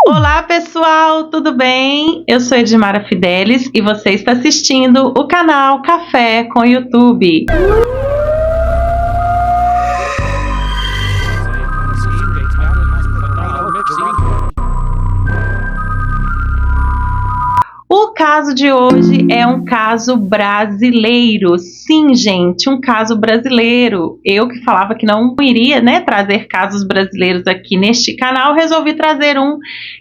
Olá pessoal, tudo bem? Eu sou Edmara Fidelis e você está assistindo o canal Café com YouTube. O caso de hoje é um caso brasileiro. Sim, gente, um caso brasileiro. Eu que falava que não iria, trazer casos brasileiros aqui neste canal, resolvi trazer um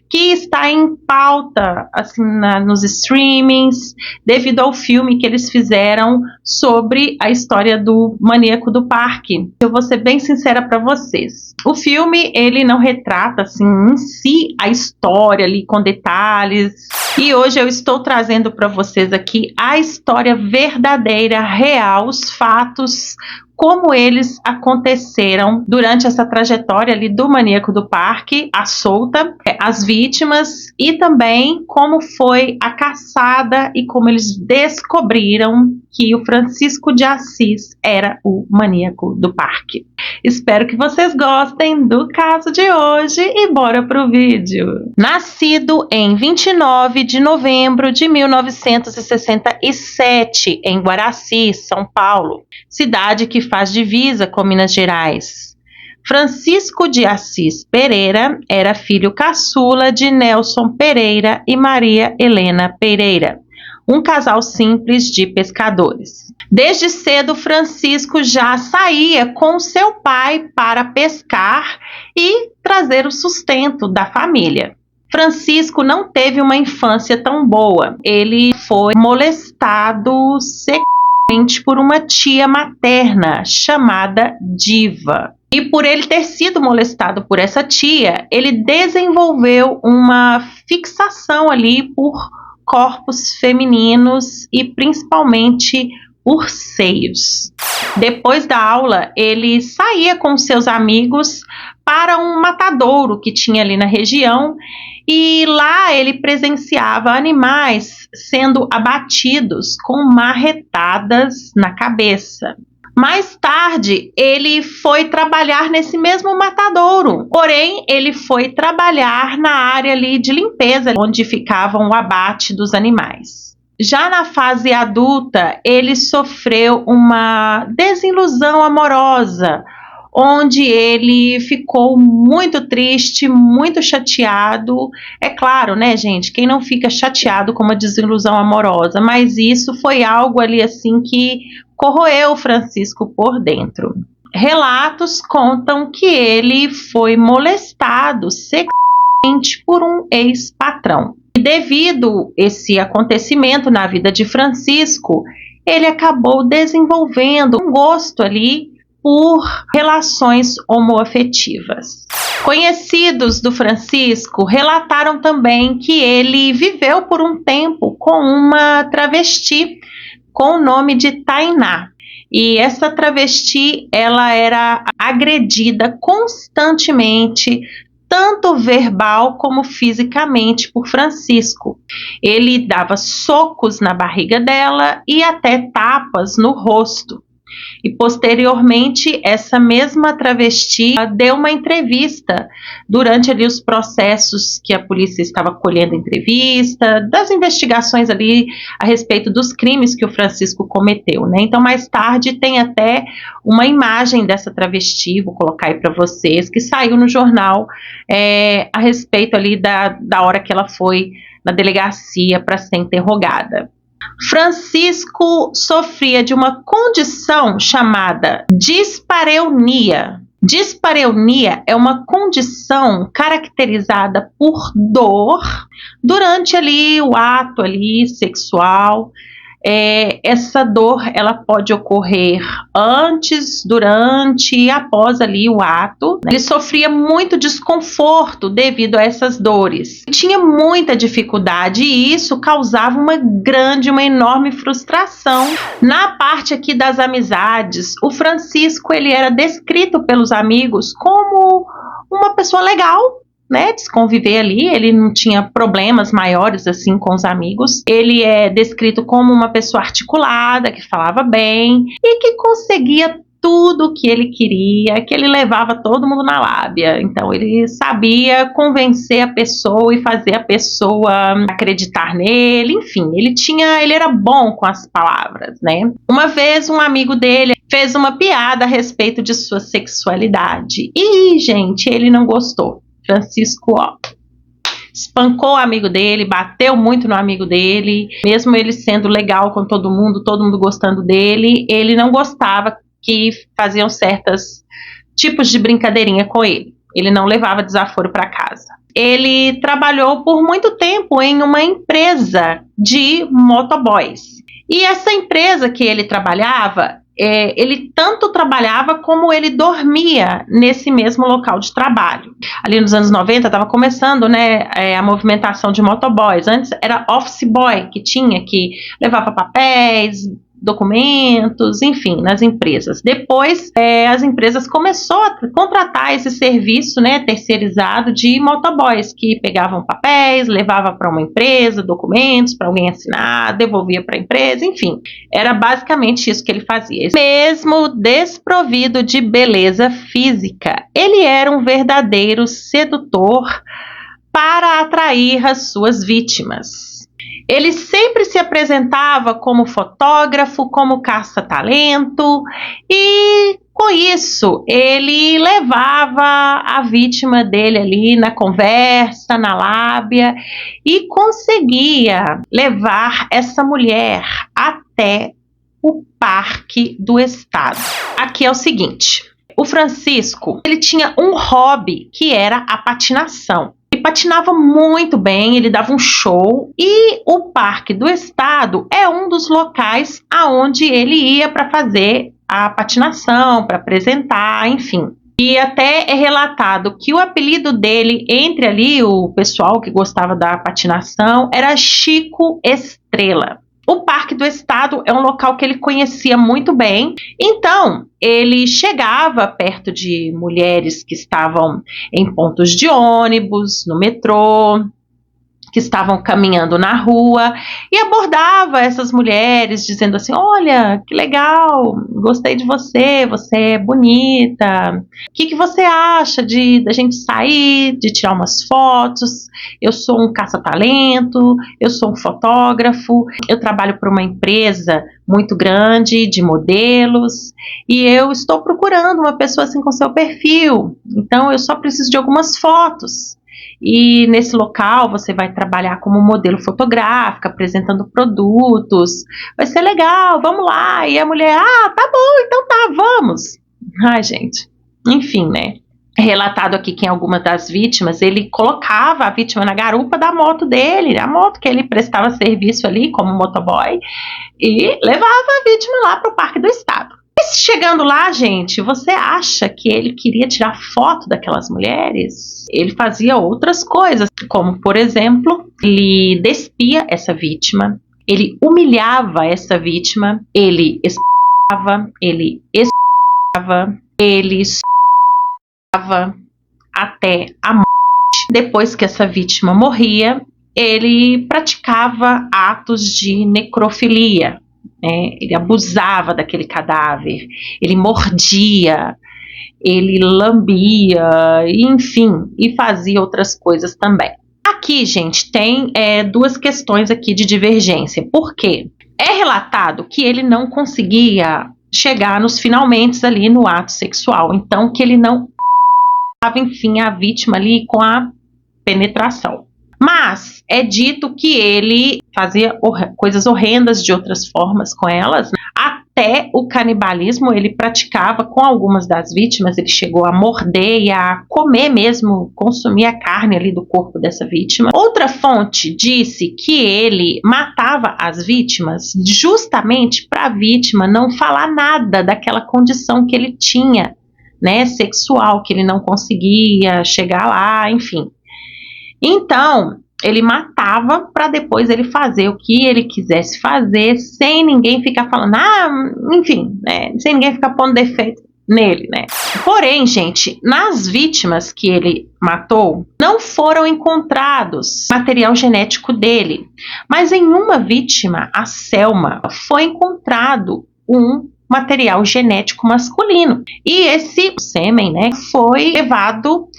que está em pauta assim, nos streamings, devido ao filme que eles fizeram sobre a história do maníaco do parque. Eu vou ser bem sincera para vocês. O filme, ele não retrata assim, em si a história ali com detalhes. E hoje eu estou trazendo para vocês aqui a história verdadeira, real, os fatos, como eles aconteceram durante essa trajetória ali do maníaco do parque, a solta, as vítimas e também como foi a caçada e como eles descobriram que o Francisco de Assis era o maníaco do parque. Espero que vocês gostem do caso de hoje e bora pro vídeo. Nascido em 29 de novembro de 1967 em Guaraci, São Paulo, cidade que faz divisa com Minas Gerais. Francisco de Assis Pereira era filho caçula de Nelson Pereira e Maria Helena Pereira, um casal simples de pescadores. Desde cedo, Francisco já saía com seu pai para pescar e trazer o sustento da família. Francisco não teve uma infância tão boa. Ele foi molestado sexualmente por uma tia materna chamada Diva. E por ele ter sido molestado por essa tia, ele desenvolveu uma fixação ali por corpos femininos e principalmente por seios. Depois da aula, ele saía com seus amigos para um matadouro que tinha ali na região e lá ele presenciava animais sendo abatidos com marretadas na cabeça. Mais tarde, ele foi trabalhar nesse mesmo matadouro, porém, ele foi trabalhar na área ali de limpeza, onde ficavam o abate dos animais. Já na fase adulta, ele sofreu uma desilusão amorosa, onde ele ficou muito triste, muito chateado. É claro, gente, quem não fica chateado com uma desilusão amorosa, mas isso foi algo ali assim que corroeu o Francisco por dentro. Relatos contam que ele foi molestado sexualmente por um ex-patrão. E devido a esse acontecimento na vida de Francisco, ele acabou desenvolvendo um gosto ali por relações homoafetivas. Conhecidos do Francisco relataram também que ele viveu por um tempo com uma travesti com o nome de Tainá. E essa travesti, ela era agredida constantemente, tanto verbal como fisicamente, por Francisco. Ele dava socos na barriga dela e até tapas no rosto. E posteriormente, essa mesma travesti deu uma entrevista durante ali os processos que a polícia estava colhendo entrevista, das investigações ali a respeito dos crimes que o Francisco cometeu, Então, mais tarde tem até uma imagem dessa travesti, vou colocar aí para vocês, que saiu no jornal a respeito ali da hora que ela foi na delegacia para ser interrogada. Francisco sofria de uma condição chamada dispareunia. Dispareunia é uma condição caracterizada por dor durante ali o ato ali sexual. Essa dor ela pode ocorrer antes, durante e após ali o ato. Ele sofria muito desconforto devido a essas dores. Tinha muita dificuldade e isso causava uma enorme frustração. Na parte aqui das amizades, o Francisco ele era descrito pelos amigos como uma pessoa legal, de conviver ali, ele não tinha problemas maiores assim com os amigos. Ele é descrito como uma pessoa articulada, que falava bem e que conseguia tudo que ele queria, que ele levava todo mundo na lábia. Então ele sabia convencer a pessoa e fazer a pessoa acreditar nele, enfim, ele era bom com as palavras, né? Uma vez um amigo dele fez uma piada a respeito de sua sexualidade e, gente, ele não gostou. Francisco, ó, espancou o amigo dele, bateu muito no amigo dele, mesmo ele sendo legal com todo mundo gostando dele, ele não gostava que faziam certos tipos de brincadeirinha com ele. Ele não levava desaforo para casa. Ele trabalhou por muito tempo em uma empresa de motoboys. E essa empresa que ele trabalhava, ele tanto trabalhava como ele dormia nesse mesmo local de trabalho. Ali nos anos 90 estava começando, né, a movimentação de motoboys. Antes era office boy, que levava papéis, documentos, enfim, nas empresas. Depois, as empresas começaram a contratar esse serviço, né, terceirizado de motoboys, que pegavam papéis, levavam para uma empresa, documentos para alguém assinar, devolvia para a empresa, enfim. Era basicamente isso que ele fazia. Mesmo desprovido de beleza física, ele era um verdadeiro sedutor para atrair as suas vítimas. Ele sempre se apresentava como fotógrafo, como caça-talento e, com isso, ele levava a vítima dele ali na conversa, na lábia e conseguia levar essa mulher até o Parque do Estado. Aqui é o seguinte, o Francisco, ele tinha um hobby que era a patinação. Ele patinava muito bem, ele dava um show e o Parque do Estado é um dos locais aonde ele ia para fazer a patinação, para apresentar, enfim. E até é relatado que o apelido dele, entre ali o pessoal que gostava da patinação, era Chico Estrela. O Parque do Estado é um local que ele conhecia muito bem, então ele chegava perto de mulheres que estavam em pontos de ônibus, no metrô, que estavam caminhando na rua e abordava essas mulheres dizendo assim, olha, que legal, gostei de você, você é bonita, o que você acha da gente sair, de tirar umas fotos, eu sou um caça-talento, eu sou um fotógrafo, eu trabalho para uma empresa muito grande de modelos e eu estou procurando uma pessoa assim com seu perfil, então eu só preciso de algumas fotos. E nesse local você vai trabalhar como modelo fotográfica, apresentando produtos, vai ser legal, vamos lá. E a mulher, tá bom, então tá, vamos. Ai, gente, enfim, né? É relatado aqui que em algumas das vítimas, ele colocava a vítima na garupa da moto dele, a moto que ele prestava serviço ali como motoboy, e levava a vítima lá para o Parque do Estado. Chegando lá, gente, você acha que ele queria tirar foto daquelas mulheres? Ele fazia outras coisas, como, por exemplo, ele despia essa vítima, ele humilhava essa vítima, ele espancava, ele escutava, ele escutava até a morte. Depois que essa vítima morria, ele praticava atos de necrofilia. Ele abusava daquele cadáver, ele mordia, ele lambia, enfim, e fazia outras coisas também. Aqui, gente, tem duas questões aqui de divergência. Por quê? É relatado que ele não conseguia chegar nos finalmente ali no ato sexual, então que ele não dava, enfim, a vítima ali com a penetração. Mas é dito que ele fazia coisas horrendas de outras formas com elas, né? Até o canibalismo ele praticava com algumas das vítimas, ele chegou a morder e a comer mesmo, consumir a carne ali do corpo dessa vítima. Outra fonte disse que ele matava as vítimas justamente para a vítima não falar nada daquela condição que ele tinha, né, sexual, que ele não conseguia chegar lá, enfim. Então, ele matava para depois ele fazer o que ele quisesse fazer, sem ninguém ficar falando, enfim, né, sem ninguém ficar pondo defeito nele, né. Porém, gente, nas vítimas que ele matou, não foram encontrados material genético dele, mas em uma vítima, a Selma, foi encontrado um material genético masculino. E esse sêmen, né, foi levado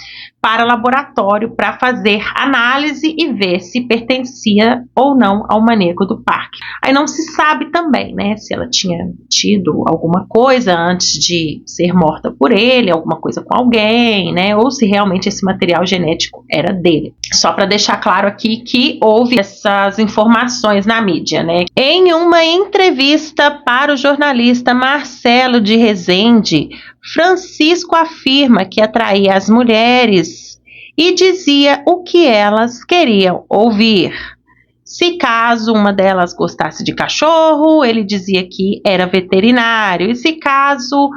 para laboratório para fazer análise e ver se pertencia ou não ao maníaco do parque. Aí não se sabe também, né, se ela tinha tido alguma coisa antes de ser morta por ele, alguma coisa com alguém, né, ou se realmente esse material genético era dele. Só para deixar claro aqui que houve essas informações na mídia, né. Em uma entrevista para o jornalista Marcelo de Rezende, Francisco afirma que atraía as mulheres e dizia o que elas queriam ouvir. Se caso uma delas gostasse de cachorro, ele dizia que era veterinário. E se caso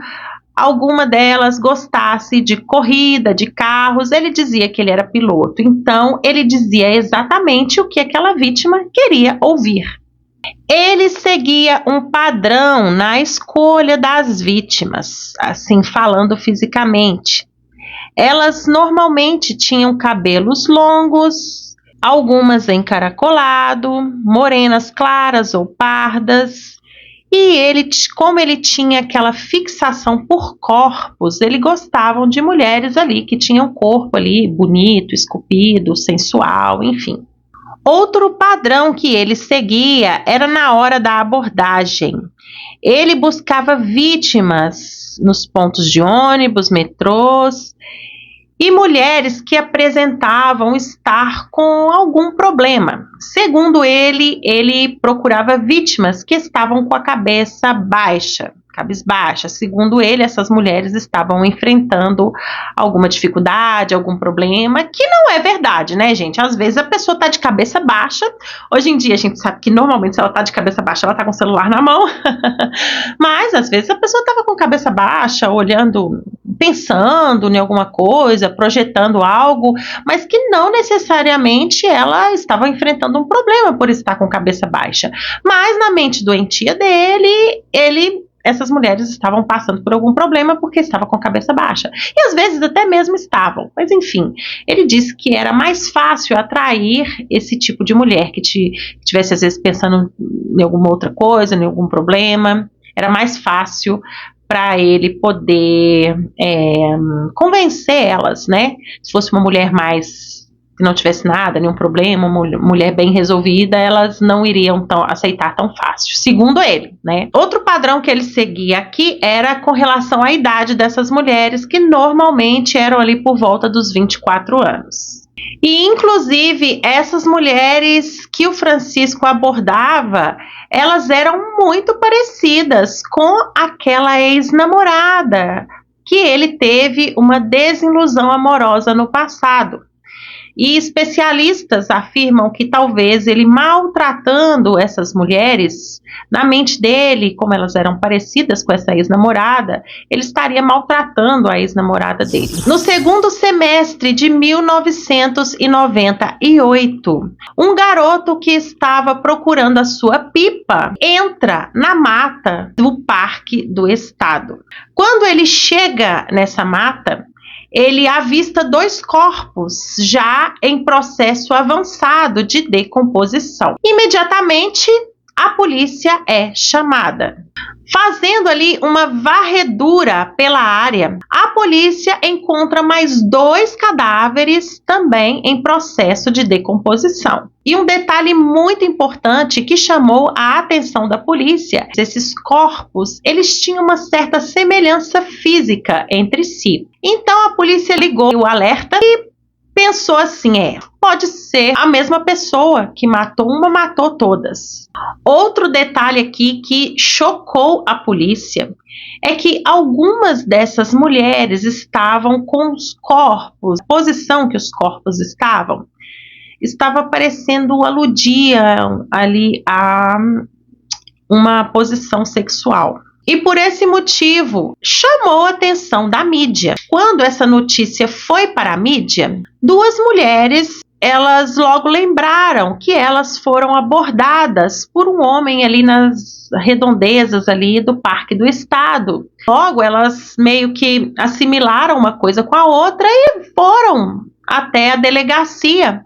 alguma delas gostasse de corrida, de carros, ele dizia que ele era piloto. Então, ele dizia exatamente o que aquela vítima queria ouvir. Ele seguia um padrão na escolha das vítimas, assim falando fisicamente. Elas normalmente tinham cabelos longos, algumas encaracolado, morenas claras ou pardas. E ele, como ele tinha aquela fixação por corpos, ele gostava de mulheres ali que tinham corpo ali bonito, esculpido, sensual, enfim. Outro padrão que ele seguia era na hora da abordagem. Ele buscava vítimas nos pontos de ônibus, metrôs e mulheres que apresentavam estar com algum problema. Segundo ele, ele procurava vítimas que estavam com a cabeça baixa, cabisbaixa. Segundo ele, essas mulheres estavam enfrentando alguma dificuldade, algum problema, que não é verdade, né, gente? Às vezes a pessoa tá de cabeça baixa. Hoje em dia a gente sabe que normalmente se ela tá de cabeça baixa, ela tá com o celular na mão. Mas às vezes a pessoa tava com cabeça baixa, olhando, pensando em alguma coisa, projetando algo, mas que não necessariamente ela estava enfrentando um problema por estar com cabeça baixa. Mas na mente doentia dele, essas mulheres estavam passando por algum problema porque estavam com a cabeça baixa. E às vezes até mesmo estavam. Mas enfim, ele disse que era mais fácil atrair esse tipo de mulher que tivesse às vezes pensando em alguma outra coisa, em algum problema. Era mais fácil para ele poder convencer elas, né? Se fosse uma mulher mais que não tivesse nada, nenhum problema, uma mulher bem resolvida, elas não iriam aceitar tão fácil, segundo ele, né? Outro padrão que ele seguia aqui era com relação à idade dessas mulheres, que normalmente eram ali por volta dos 24 anos. E, inclusive, essas mulheres que o Francisco abordava, elas eram muito parecidas com aquela ex-namorada que ele teve uma desilusão amorosa no passado. E especialistas afirmam que talvez ele maltratando essas mulheres, na mente dele, como elas eram parecidas com essa ex-namorada, ele estaria maltratando a ex-namorada dele. No segundo semestre de 1998, um garoto que estava procurando a sua pipa entra na mata do Parque do Estado. Quando ele chega nessa mata, ele avista 2 corpos já em processo avançado de decomposição. Imediatamente, a polícia é chamada. Fazendo ali uma varredura pela área, a polícia encontra mais 2 cadáveres também em processo de decomposição. E um detalhe muito importante que chamou a atenção da polícia: esses corpos, eles tinham uma certa semelhança física entre si. Então a polícia ligou o alerta e pensou assim, pode ser a mesma pessoa que matou uma, matou todas. Outro detalhe aqui que chocou a polícia é que algumas dessas mulheres estavam com os corpos, a posição que os corpos estava parecendo aludia ali a uma posição sexual. E por esse motivo, chamou a atenção da mídia. Quando essa notícia foi para a mídia, 2 mulheres, elas logo lembraram que elas foram abordadas por um homem ali nas redondezas ali do Parque do Estado. Logo, elas meio que assimilaram uma coisa com a outra e foram até a delegacia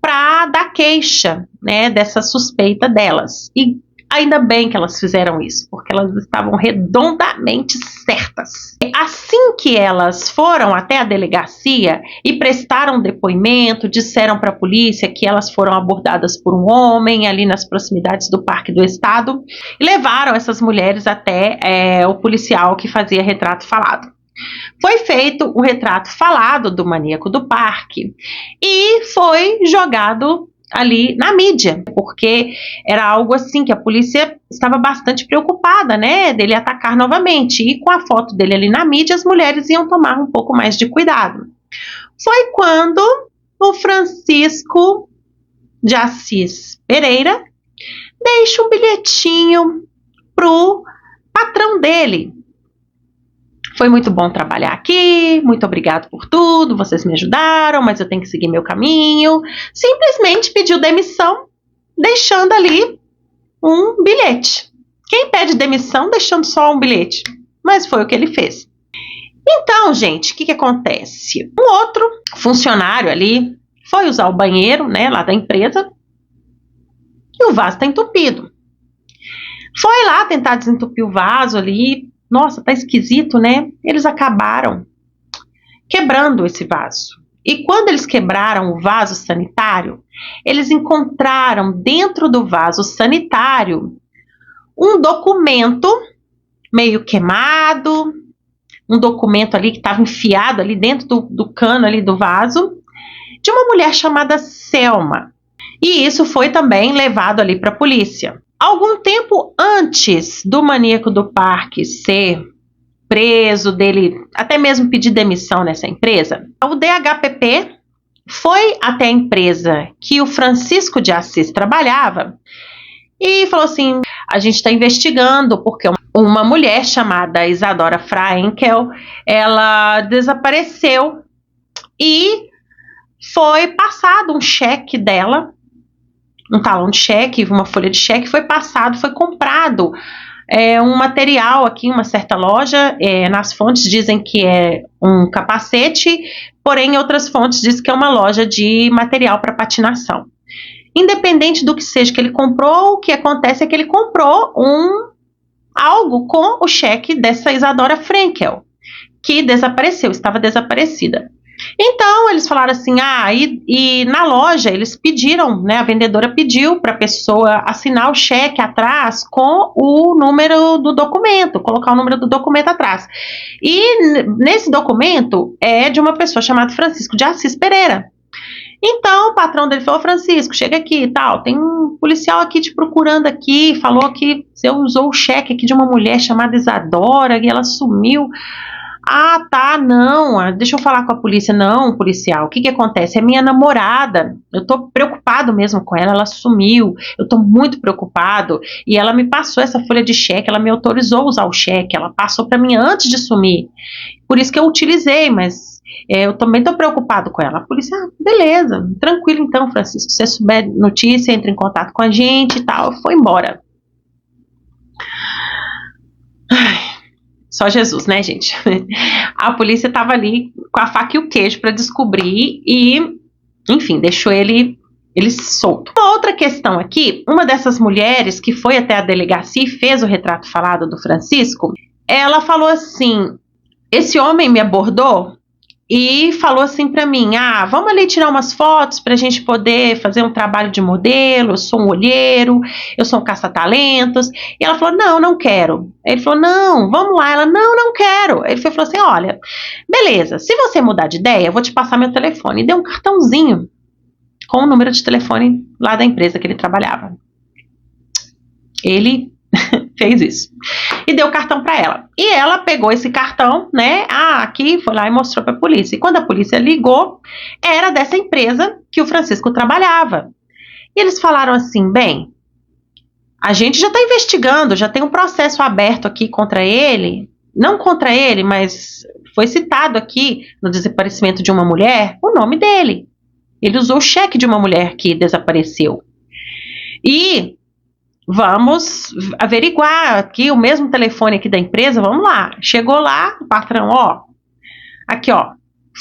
para dar queixa, né, dessa suspeita delas. E Ainda bem que elas fizeram isso, porque elas estavam redondamente certas. Assim que elas foram até a delegacia e prestaram depoimento, disseram para a polícia que elas foram abordadas por um homem ali nas proximidades do Parque do Estado e levaram essas mulheres até o policial que fazia retrato falado. Foi feito o retrato falado do maníaco do parque e foi jogado ali na mídia, porque era algo assim que a polícia estava bastante preocupada, né, dele atacar novamente, e com a foto dele ali na mídia, as mulheres iam tomar um pouco mais de cuidado. Foi quando o Francisco de Assis Pereira deixa um bilhetinho pro patrão dele. Foi muito bom trabalhar aqui, muito obrigado por tudo, vocês me ajudaram, mas eu tenho que seguir meu caminho. Simplesmente pediu demissão, deixando ali um bilhete. Quem pede demissão deixando só um bilhete? Mas foi o que ele fez. Então, gente, o que acontece? Um outro funcionário ali foi usar o banheiro, né, lá da empresa, e o vaso está entupido. Foi lá tentar desentupir o vaso ali. Nossa, tá esquisito, né? Eles acabaram quebrando esse vaso. E quando eles quebraram o vaso sanitário, eles encontraram dentro do vaso sanitário um documento meio queimado, um documento ali que estava enfiado ali dentro do cano ali do vaso, de uma mulher chamada Selma. E isso foi também levado ali para a polícia. Algum tempo antes do maníaco do parque ser preso, dele até mesmo pedir demissão nessa empresa, o DHPP foi até a empresa que o Francisco de Assis trabalhava e falou assim: a gente está investigando porque uma mulher chamada Isadora Frankel, ela desapareceu e foi passado um cheque dela, um talão de cheque, uma folha de cheque, foi passado, foi comprado um material aqui em uma certa loja, nas fontes dizem que é um capacete, porém em outras fontes dizem que é uma loja de material para patinação. Independente do que seja que ele comprou, o que acontece é que ele comprou algo com o cheque dessa Isadora Frankel, que desapareceu, estava desaparecida. Então eles falaram assim, e na loja eles pediram, né, a vendedora pediu para a pessoa assinar o cheque atrás com o número do documento, colocar o número do documento atrás. E nesse documento é de uma pessoa chamada Francisco de Assis Pereira. Então o patrão dele falou: Francisco, chega aqui e tal, tem um policial aqui te procurando aqui, falou que você usou o cheque aqui de uma mulher chamada Isadora e ela sumiu. Ah, tá, não, deixa eu falar com a polícia. Não, policial, o que acontece? É minha namorada, eu tô preocupado mesmo com ela sumiu, eu tô muito preocupado, e ela me passou essa folha de cheque, ela me autorizou a usar o cheque, ela passou pra mim antes de sumir, por isso que eu utilizei, mas eu também tô preocupado com ela. A polícia, beleza, tranquilo então, Francisco, se você souber notícia, entre em contato com a gente e tal, foi embora. Só Jesus, né, gente? A polícia estava ali com a faca e o queijo para descobrir e, enfim, deixou ele solto. Uma outra questão aqui, uma dessas mulheres que foi até a delegacia e fez o retrato falado do Francisco, ela falou assim: esse homem me abordou e falou assim pra mim: vamos ali tirar umas fotos pra gente poder fazer um trabalho de modelo, eu sou um olheiro, eu sou um caça-talentos. E ela falou: não quero. Ele falou: não, vamos lá. Ela: não quero. Ele falou assim: olha, beleza, se você mudar de ideia, eu vou te passar meu telefone. E deu um cartãozinho com o número de telefone lá da empresa que ele trabalhava. Ele fez isso e deu o cartão para ela, e ela pegou esse cartão, né, aqui, foi lá e mostrou para a polícia, e quando a polícia ligou, era dessa empresa que o Francisco trabalhava, e eles falaram assim: bem, a gente já está investigando, já tem um processo aberto aqui contra ele, não contra ele, mas foi citado aqui no desaparecimento de uma mulher o nome dele, ele usou o cheque de uma mulher que desapareceu, e vamos averiguar aqui o mesmo telefone aqui da empresa, vamos lá. Chegou lá, o patrão, aqui,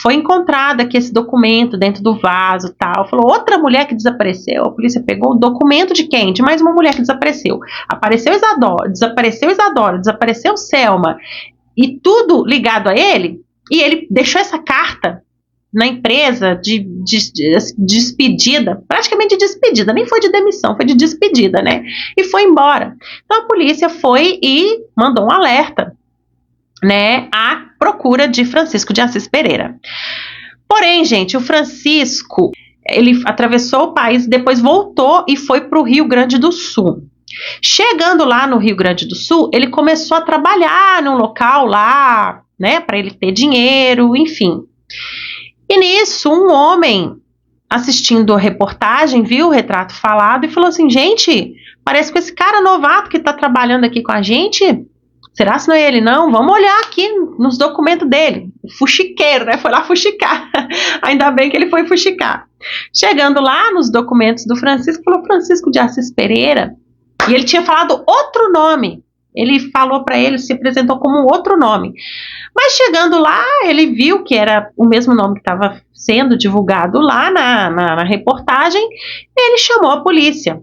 foi encontrado aqui esse documento dentro do vaso, tal. Falou, outra mulher que desapareceu. A polícia pegou o documento de quem? De mais uma mulher que desapareceu. Apareceu Isadora, desapareceu Selma, e tudo ligado a ele, e ele deixou essa carta na empresa de despedida, praticamente de despedida, nem foi de demissão, foi de despedida, né? E foi embora. Então a polícia foi e mandou um alerta, né, à procura de Francisco de Assis Pereira. Porém, gente, o Francisco, ele atravessou o país, depois voltou e foi para o Rio Grande do Sul. Chegando lá no Rio Grande do Sul, ele começou a trabalhar num local lá, né, para ele ter dinheiro, enfim. E nisso, um homem assistindo a reportagem, viu o retrato falado e falou assim, gente, parece com esse cara novato que está trabalhando aqui com a gente. Será que não é ele? Não, vamos olhar aqui nos documentos dele. O fuxiqueiro, né? Foi lá fuxicar. Ainda bem que ele foi fuxicar. Chegando lá nos documentos do Francisco, falou Francisco de Assis Pereira, e ele tinha falado outro nome. Ele falou para ele, se apresentou como um outro nome. Mas chegando lá, ele viu que era o mesmo nome que estava sendo divulgado lá na reportagem, ele chamou a polícia.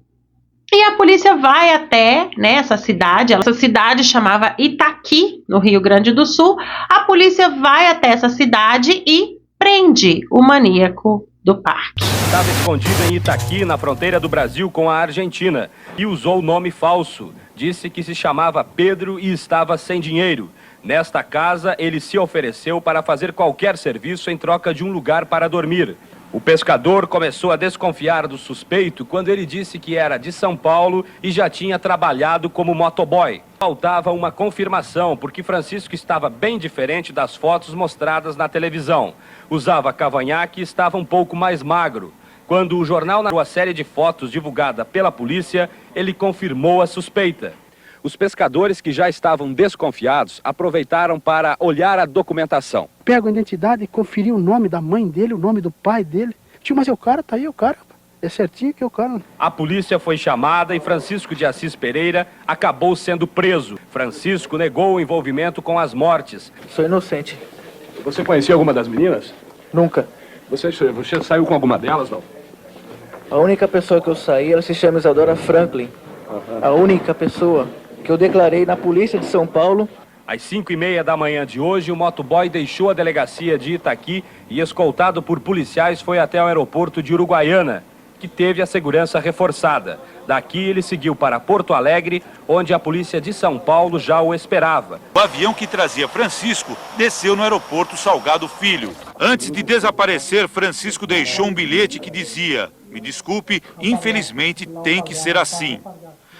E a polícia vai até, né, essa cidade chamava Itaqui, no Rio Grande do Sul. A polícia vai até essa cidade e prende o maníaco do parque. Estava escondido em Itaqui, na fronteira do Brasil com a Argentina, e usou nome falso. Disse que se chamava Pedro e estava sem dinheiro. Nesta casa, ele se ofereceu para fazer qualquer serviço em troca de um lugar para dormir. O pescador começou a desconfiar do suspeito quando ele disse que era de São Paulo e já tinha trabalhado como motoboy. Faltava uma confirmação, porque Francisco estava bem diferente das fotos mostradas na televisão. Usava cavanhaque e estava um pouco mais magro. Quando o jornal narrou a série de fotos divulgada pela polícia, ele confirmou a suspeita. Os pescadores, que já estavam desconfiados, aproveitaram para olhar a documentação. Pega a identidade e conferir o nome da mãe dele, o nome do pai dele. Tio, mas é o cara, tá aí o cara. É certinho que é o cara. A polícia foi chamada e Francisco de Assis Pereira acabou sendo preso. Francisco negou o envolvimento com as mortes. Sou inocente. Você conhecia alguma das meninas? Nunca. Você saiu com alguma delas, não? A única pessoa que eu saí, ela se chama Isadora Franklin. A única pessoa que eu declarei na polícia de São Paulo. Às 5h30 da manhã de hoje, o motoboy deixou a delegacia de Itaqui e, escoltado por policiais, foi até o aeroporto de Uruguaiana, que teve a segurança reforçada. Daqui ele seguiu para Porto Alegre, onde a polícia de São Paulo já o esperava. O avião que trazia Francisco desceu no aeroporto Salgado Filho. Antes de desaparecer, Francisco deixou um bilhete que dizia: "Me desculpe, infelizmente tem que ser assim."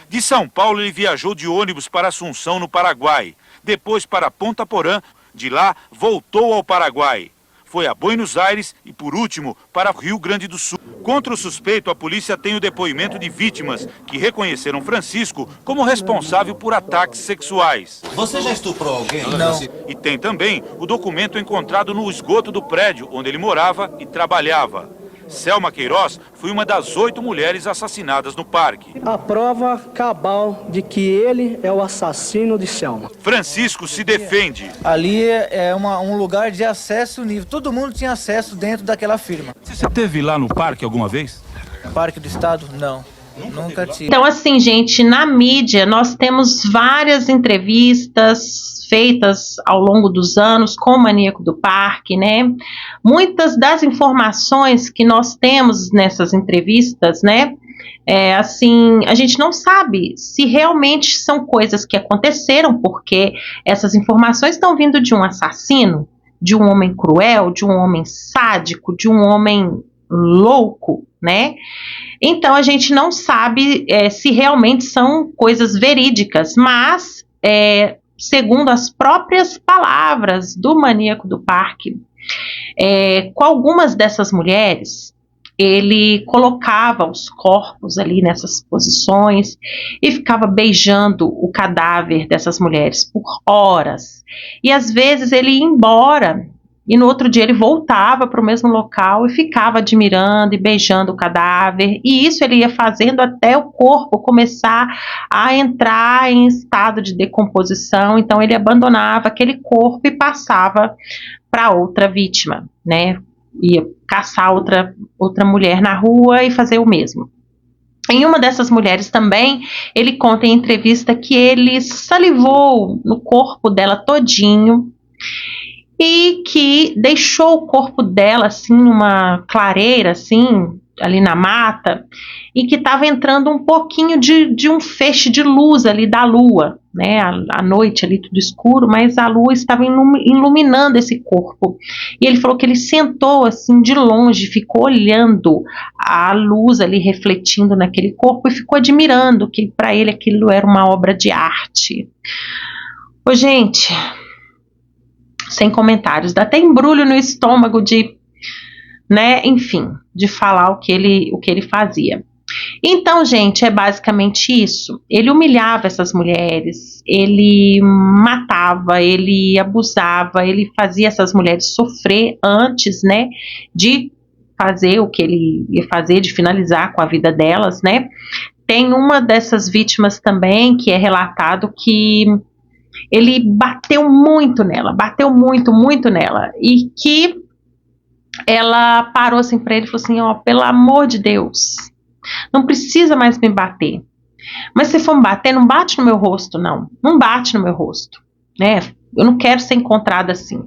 De São Paulo, ele viajou de ônibus para Assunção, no Paraguai. Depois para Ponta Porã. De lá, voltou ao Paraguai. Foi a Buenos Aires e, por último, para o Rio Grande do Sul. Contra o suspeito, a polícia tem o depoimento de vítimas que reconheceram Francisco como responsável por ataques sexuais. Você já estuprou alguém? Não. E tem também o documento encontrado no esgoto do prédio onde ele morava e trabalhava. Selma Queiroz foi uma das 8 mulheres assassinadas no parque. A prova cabal de que ele é o assassino de Selma. Francisco se defende. Ali é um lugar de acesso livre. Todo mundo tinha acesso dentro daquela firma. Você esteve lá no parque alguma vez? Parque do Estado? Não. Nunca tive. Então, assim, gente, na mídia nós temos várias entrevistas feitas ao longo dos anos com o maníaco do parque, né? Muitas das informações que nós temos nessas entrevistas, né? Assim, a gente não sabe se realmente são coisas que aconteceram, porque essas informações estão vindo de um assassino, de um homem cruel, de um homem sádico, de um homem louco, né? Então a gente não sabe se realmente são coisas verídicas, mas segundo as próprias palavras do maníaco do parque, com algumas dessas mulheres, ele colocava os corpos ali nessas posições e ficava beijando o cadáver dessas mulheres por horas. E às vezes ele ia embora e no outro dia ele voltava para o mesmo local e ficava admirando e beijando o cadáver, e isso ele ia fazendo até o corpo começar a entrar em estado de decomposição. Então ele abandonava aquele corpo e passava para outra vítima, né? Ia caçar outra mulher na rua e fazer o mesmo. Em uma dessas mulheres também, ele conta em entrevista que ele salivou no corpo dela todinho e que deixou o corpo dela assim numa clareira assim, ali na mata, e que estava entrando um pouquinho de um feixe de luz ali da lua, né? À noite ali tudo escuro, mas a lua estava iluminando esse corpo. E ele falou que ele sentou assim de longe, ficou olhando a luz ali refletindo naquele corpo e ficou admirando, que para ele aquilo era uma obra de arte. Ô, gente, sem comentários, dá até embrulho no estômago de, né, enfim, de falar o que ele fazia. Então, gente, é basicamente isso. Ele humilhava essas mulheres, ele matava, ele abusava, ele fazia essas mulheres sofrer antes, né, de fazer o que ele ia fazer, de finalizar com a vida delas, né. Tem uma dessas vítimas também que é relatado que ele bateu muito nela, muito nela, e que ela parou assim para ele e falou assim, ó, pelo amor de Deus, não precisa mais me bater, mas se for me bater, não bate no meu rosto, não bate no meu rosto, né, eu não quero ser encontrada assim,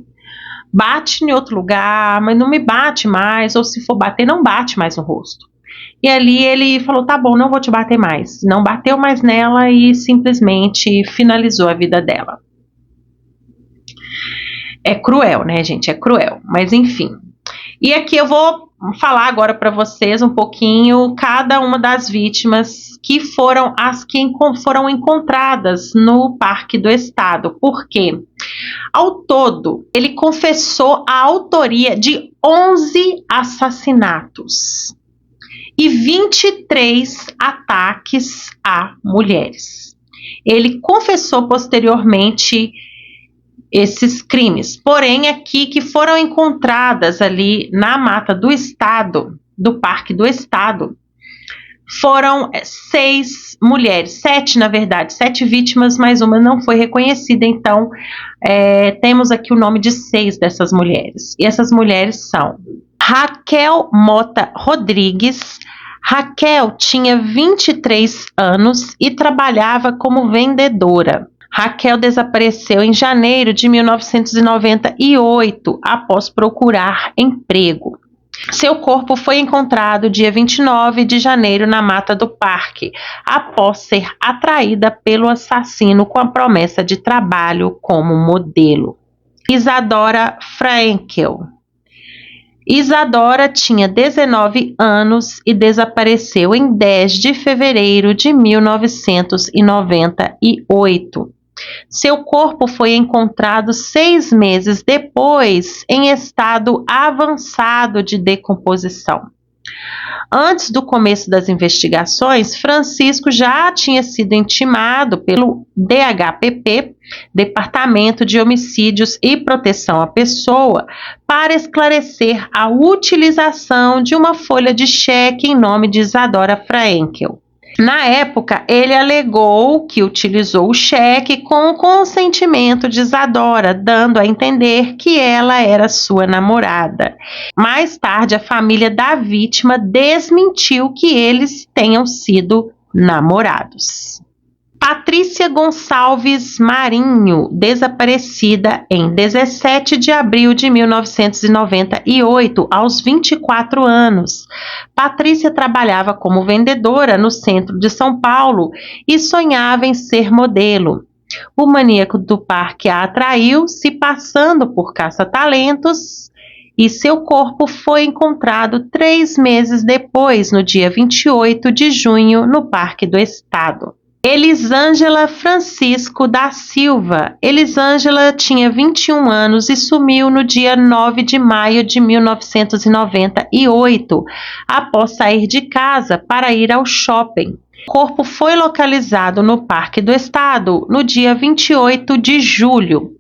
bate em outro lugar, mas não me bate mais, ou se for bater, não bate mais no rosto. E ali ele falou, tá bom, não vou te bater mais. Não bateu mais nela e simplesmente finalizou a vida dela. É cruel, né, gente? É cruel, mas enfim. E aqui eu vou falar agora para vocês um pouquinho cada uma das vítimas que foram as que foram encontradas no Parque do Estado. Por quê? Ao todo, ele confessou a autoria de 11 assassinatos e 23 ataques a mulheres. Ele confessou posteriormente esses crimes, porém aqui que foram encontradas ali na mata do estado, do Parque do Estado, foram 6 mulheres, 7 na verdade, 7 vítimas, mas uma não foi reconhecida. Então temos aqui o nome de 6 dessas mulheres, e essas mulheres são Raquel Mota Rodrigues. Raquel tinha 23 anos e trabalhava como vendedora. Raquel desapareceu em janeiro de 1998 após procurar emprego. Seu corpo foi encontrado dia 29 de janeiro na mata do parque, após ser atraída pelo assassino com a promessa de trabalho como modelo. Isadora Frankel. Isadora tinha 19 anos e desapareceu em 10 de fevereiro de 1998. Seu corpo foi encontrado 6 meses depois, em estado avançado de decomposição. Antes do começo das investigações, Francisco já tinha sido intimado pelo DHPP, Departamento de Homicídios e Proteção à Pessoa, para esclarecer a utilização de uma folha de cheque em nome de Isadora Frankel. Na época, ele alegou que utilizou o cheque com o consentimento de Isadora, dando a entender que ela era sua namorada. Mais tarde, a família da vítima desmentiu que eles tenham sido namorados. Patrícia Gonçalves Marinho, desaparecida em 17 de abril de 1998, aos 24 anos. Patrícia trabalhava como vendedora no centro de São Paulo e sonhava em ser modelo. O maníaco do parque a atraiu, se passando por caça-talentos, e seu corpo foi encontrado 3 meses depois, no dia 28 de junho, no Parque do Estado. Elisângela Francisco da Silva. Elisângela tinha 21 anos e sumiu no dia 9 de maio de 1998, após sair de casa para ir ao shopping. O corpo foi localizado no Parque do Estado no dia 28 de julho.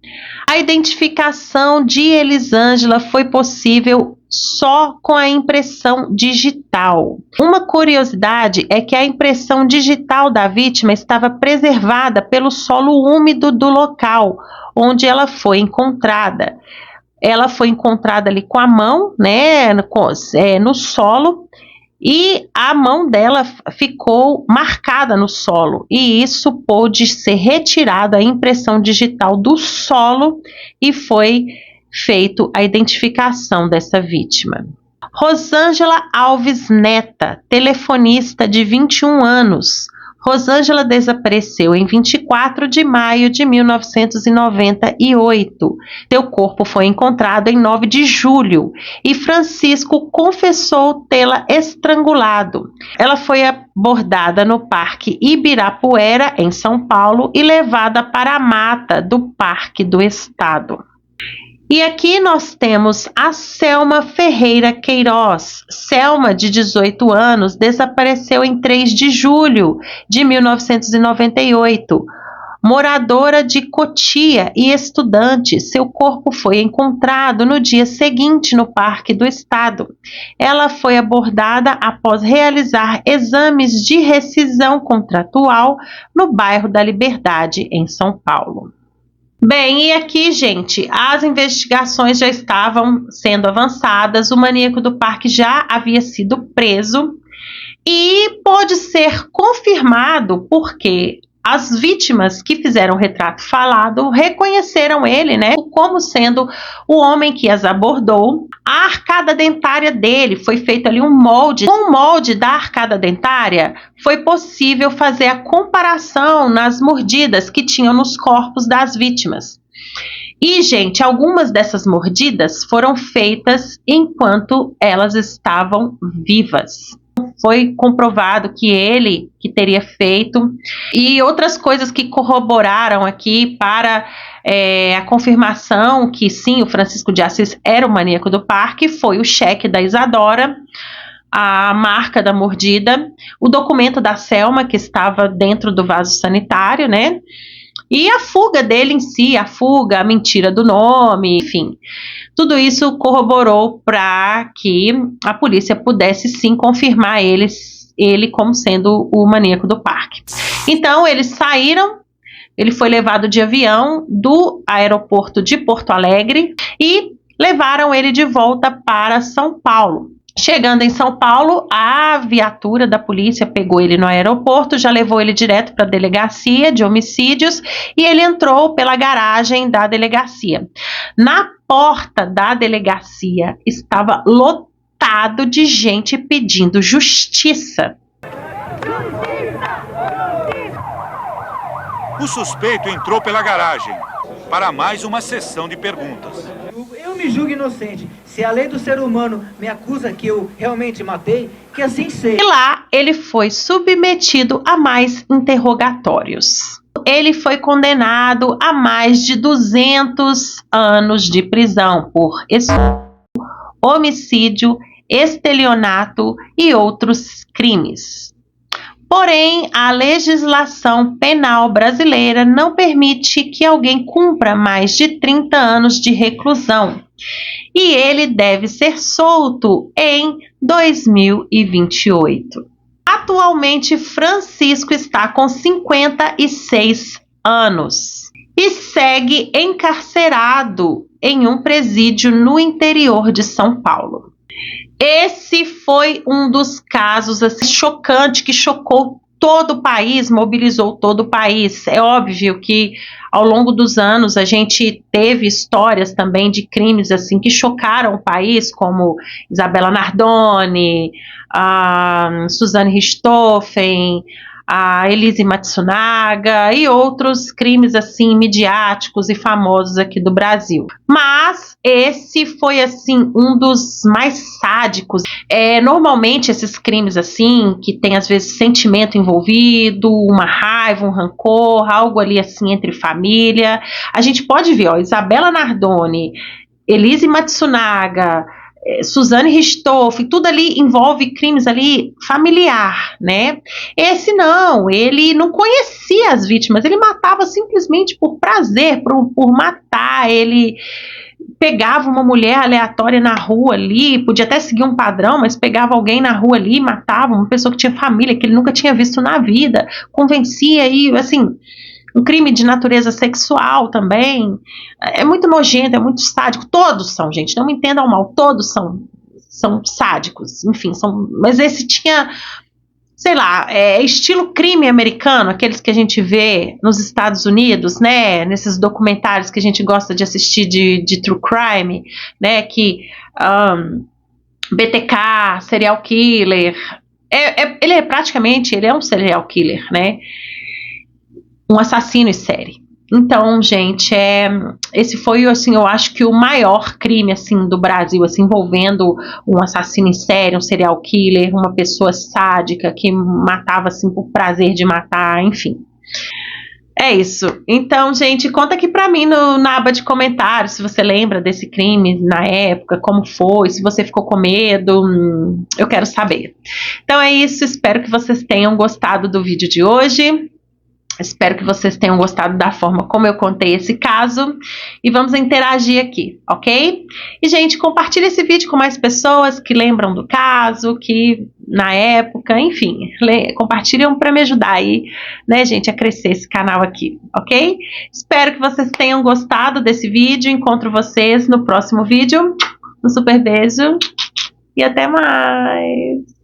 A identificação de Elisângela foi possível só com a impressão digital. Uma curiosidade é que a impressão digital da vítima estava preservada pelo solo úmido do local onde ela foi encontrada. Ela foi encontrada ali com a mão, né, no solo, e a mão dela ficou marcada no solo, e isso pôde ser retirada a impressão digital do solo e foi feito a identificação dessa vítima. Rosângela Alves Neta, telefonista de 21 anos. Rosângela desapareceu em 24 de maio de 1998. Seu corpo foi encontrado em 9 de julho e Francisco confessou tê-la estrangulado. Ela foi abordada no Parque Ibirapuera, em São Paulo, e levada para a mata do Parque do Estado. E aqui nós temos a Selma Ferreira Queiroz. Selma, de 18 anos, desapareceu em 3 de julho de 1998. Moradora de Cotia e estudante, seu corpo foi encontrado no dia seguinte no Parque do Estado. Ela foi abordada após realizar exames de rescisão contratual no bairro da Liberdade, em São Paulo. Bem, e aqui, gente, as investigações já estavam sendo avançadas, o maníaco do parque já havia sido preso e pôde ser confirmado porque as vítimas que fizeram o retrato falado reconheceram ele, né, como sendo o homem que as abordou. A arcada dentária dele foi feito ali um molde. Com o molde da arcada dentária, foi possível fazer a comparação nas mordidas que tinham nos corpos das vítimas. E, gente, algumas dessas mordidas foram feitas enquanto elas estavam vivas. Foi comprovado que ele que teria feito, e outras coisas que corroboraram aqui para a confirmação que sim, o Francisco de Assis era o maníaco do parque, foi o cheque da Isadora, a marca da mordida, o documento da Selma que estava dentro do vaso sanitário, né? E a fuga dele em si, a mentira do nome, enfim. Tudo isso corroborou para que a polícia pudesse sim confirmar ele como sendo o maníaco do parque. Então eles saíram, ele foi levado de avião do aeroporto de Porto Alegre e levaram ele de volta para São Paulo. Chegando em São Paulo, a viatura da polícia pegou ele no aeroporto, já levou ele direto para a delegacia de homicídios e ele entrou pela garagem da delegacia. Na porta da delegacia estava lotado de gente pedindo justiça. O suspeito entrou pela garagem para mais uma sessão de perguntas. Eu me julgo inocente. Se a lei do ser humano me acusa que eu realmente matei, que assim seja. E lá ele foi submetido a mais interrogatórios. Ele foi condenado a mais de 200 anos de prisão por homicídio, estelionato e outros crimes. Porém, a legislação penal brasileira não permite que alguém cumpra mais de 30 anos de reclusão e ele deve ser solto em 2028. Atualmente, Francisco está com 56 anos e segue encarcerado em um presídio no interior de São Paulo. Esse foi um dos casos assim, chocante, que chocou todo o país, mobilizou todo o país. É óbvio que ao longo dos anos a gente teve histórias também de crimes assim que chocaram o país, como Isabela Nardoni, a Suzane Richthofen, a Elise Matsunaga e outros crimes assim midiáticos e famosos aqui do Brasil. Mas esse foi assim um dos mais sádicos. Normalmente esses crimes assim que tem às vezes sentimento envolvido, uma raiva, um rancor, algo ali assim entre família. A gente pode ver, Isabela Nardoni, Elise Matsunaga, Suzane Richthofen, tudo ali envolve crimes ali familiar, né? Esse não, ele não conhecia as vítimas, ele matava simplesmente por prazer, por matar. Ele pegava uma mulher aleatória na rua ali, podia até seguir um padrão, mas pegava alguém na rua ali e matava, uma pessoa que tinha família, que ele nunca tinha visto na vida, convencia e, assim, um crime de natureza sexual também. É muito nojento, é muito sádico. Todos são, gente, não me entendam mal, todos são sádicos, enfim, mas esse tinha, sei lá, estilo crime americano, aqueles que a gente vê nos Estados Unidos, né, nesses documentários que a gente gosta de assistir de true crime, né, que BTK, serial killer, ele é um serial killer, né, um assassino em série. Então, gente, esse foi, assim, eu acho que o maior crime, assim, do Brasil, assim, envolvendo um assassino em série, um serial killer, uma pessoa sádica que matava, assim, por prazer de matar, enfim. É isso. Então, gente, conta aqui pra mim na aba de comentários se você lembra desse crime na época, como foi, se você ficou com medo, eu quero saber. Então é isso, espero que vocês tenham gostado do vídeo de hoje. Espero que vocês tenham gostado da forma como eu contei esse caso. E vamos interagir aqui, ok? E, gente, compartilhe esse vídeo com mais pessoas que lembram do caso, que na época, enfim, compartilham para me ajudar aí, né, gente, a crescer esse canal aqui, ok? Espero que vocês tenham gostado desse vídeo. Encontro vocês no próximo vídeo. Um super beijo e até mais!